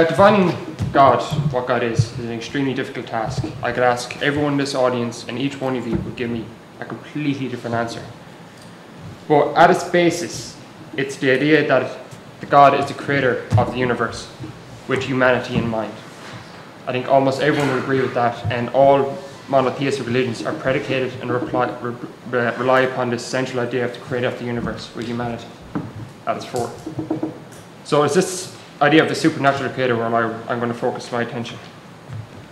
Defining God, what God is an extremely difficult task. I could ask everyone in this audience, and each one of you would give me a completely different answer. But at its basis, it's the idea that God is the creator of the universe, with humanity in mind. I think almost everyone would agree with that, and all monotheistic religions are predicated and rely upon this central idea of the creator of the universe, with humanity at its core. So it's this idea of the supernatural creator where I'm going to focus my attention.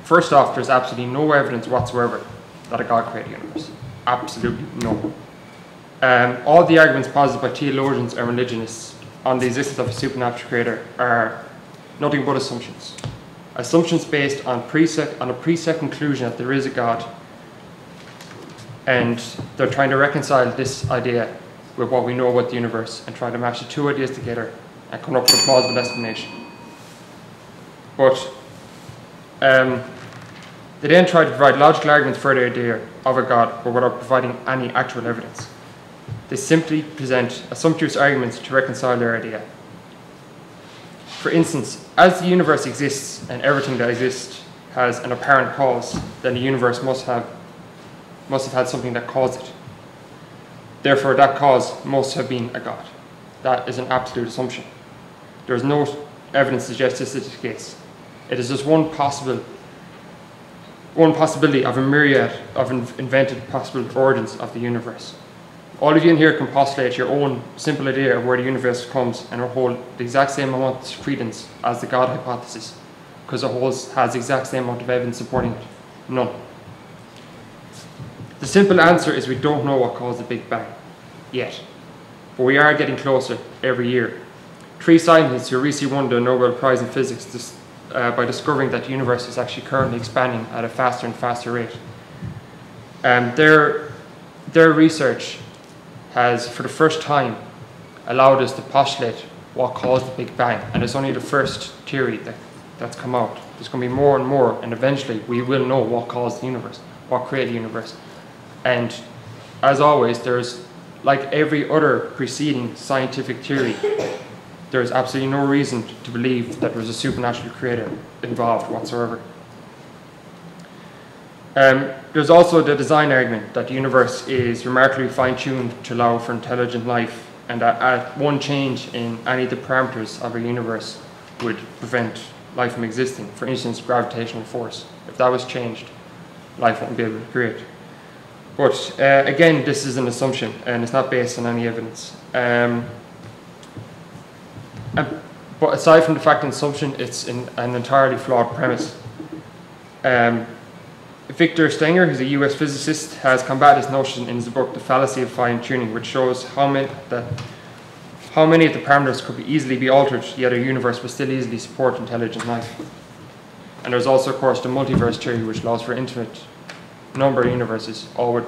First off, there's absolutely no evidence whatsoever that a God created the universe. Absolutely no. All the arguments posited by theologians and religionists on the existence of a supernatural creator are nothing but assumptions. Assumptions based on a preset conclusion that there is a God, and they're trying to reconcile this idea with what we know about the universe and try to match the two ideas together and come up with a plausible explanation. But they then try to provide logical arguments for the idea of a God, but without providing any actual evidence. They simply present assumptuous arguments to reconcile their idea. For instance, as the universe exists and everything that exists has an apparent cause, then the universe must have had something that caused it. Therefore, that cause must have been a God. That is an absolute assumption. There is no evidence to suggest this is the case. It is just one possibility of a myriad of invented possible origins of the universe. All of you in here can postulate your own simple idea of where the universe comes and it holds the exact same amount of credence as the God hypothesis, because it has the exact same amount of evidence supporting it. None. The simple answer is we don't know what caused the Big Bang yet, but we are getting closer every year. 3 scientists who recently won the Nobel Prize in Physics by discovering that the universe is actually currently expanding at a faster and faster rate. Their research has, for the first time, allowed us to postulate what caused the Big Bang, and it's only the first theory that's come out. There's going to be more and more, and eventually we will know what caused the universe, what created the universe. And as always, there's, like every other preceding scientific theory, there's absolutely no reason to believe that there's a supernatural creator involved whatsoever. There's also the design argument that the universe is remarkably fine-tuned to allow for intelligent life, and that at one change in any of the parameters of a universe would prevent life from existing. For instance, gravitational force. If that was changed, life wouldn't be able to create. But again, this is an assumption, and it's not based on any evidence. But aside from the fact of assumption, it's an entirely flawed premise. Victor Stenger, who's a US physicist, has combated this notion in his book, The Fallacy of Fine-Tuning, which shows how many of the parameters could easily be altered, yet a universe will still easily support intelligent life. And there's also, of course, the multiverse theory, which allows for infinite number of universes, all with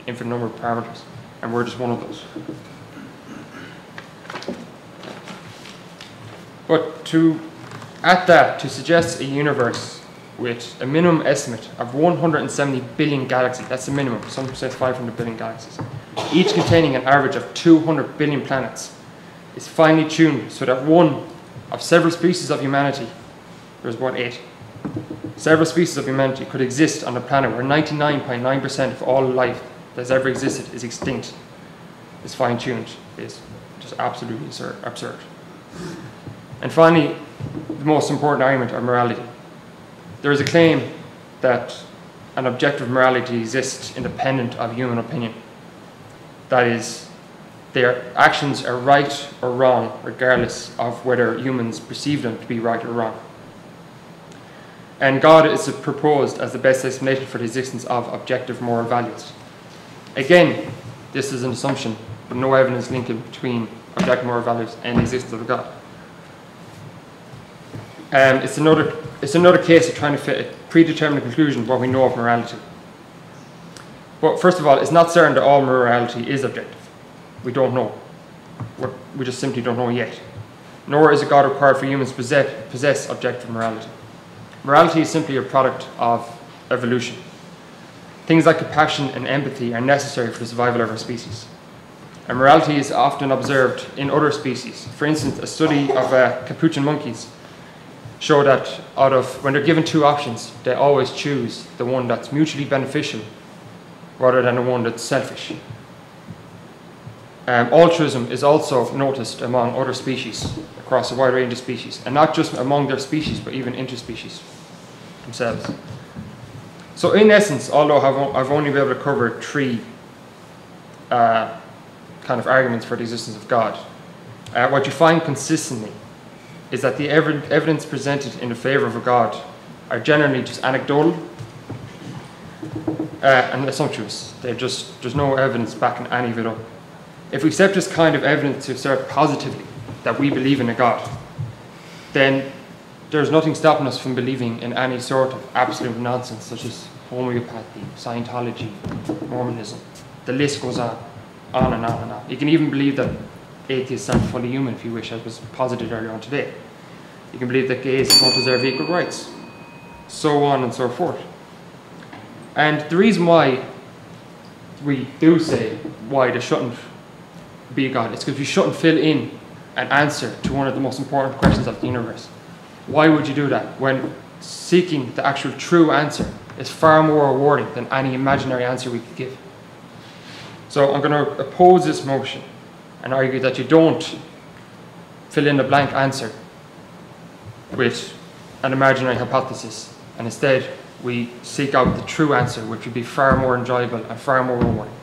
infinite number of parameters, and we're just one of those. But to suggest a universe with a minimum estimate of 170 billion galaxies, that's the minimum, some say 500 billion galaxies, each containing an average of 200 billion planets, is finely tuned so that one of several species of humanity, there's about 8, several species of humanity could exist on a planet where 99.9% of all life that's ever existed is extinct, is fine-tuned, is just absolutely absurd. And finally, the most important argument of morality. There is a claim that an objective morality exists independent of human opinion. That is, their actions are right or wrong, regardless of whether humans perceive them to be right or wrong. And God is proposed as the best explanation for the existence of objective moral values. Again, this is an assumption, but no evidence linking between objective moral values and the existence of a God. It's another case of trying to fit a predetermined conclusion of what we know of morality. But first of all, it's not certain that all morality is objective. We don't know. We just simply don't know yet. Nor is a God required for humans to possess objective morality. Morality is simply a product of evolution. Things like compassion and empathy are necessary for the survival of our species. And morality is often observed in other species. For instance, a study of capuchin monkeys show that when they're given two options, they always choose the one that's mutually beneficial rather than the one that's selfish. Altruism is also noticed among other species, across a wide range of species, and not just among their species, but even interspecies themselves. So in essence, although I've only been able to cover three kind of arguments for the existence of God, what you find consistently is that the evidence presented in the favour of a God are generally just anecdotal and assumptuous. There's no evidence backing any of it up. If we accept this kind of evidence to assert positively that we believe in a God, then there's nothing stopping us from believing in any sort of absolute nonsense, such as homeopathy, Scientology, Mormonism. The list goes on and on and on. You can even believe that atheists aren't fully human, if you wish, as was posited earlier on today. You can believe that gays don't deserve equal rights, so on and so forth. And the reason why we do say why there shouldn't be a God is because we shouldn't fill in an answer to one of the most important questions of the universe. Why would you do that when seeking the actual true answer is far more rewarding than any imaginary answer we could give? So I'm going to oppose this motion and argue that you don't fill in a blank answer with an imaginary hypothesis, and instead we seek out the true answer, which would be far more enjoyable and far more rewarding.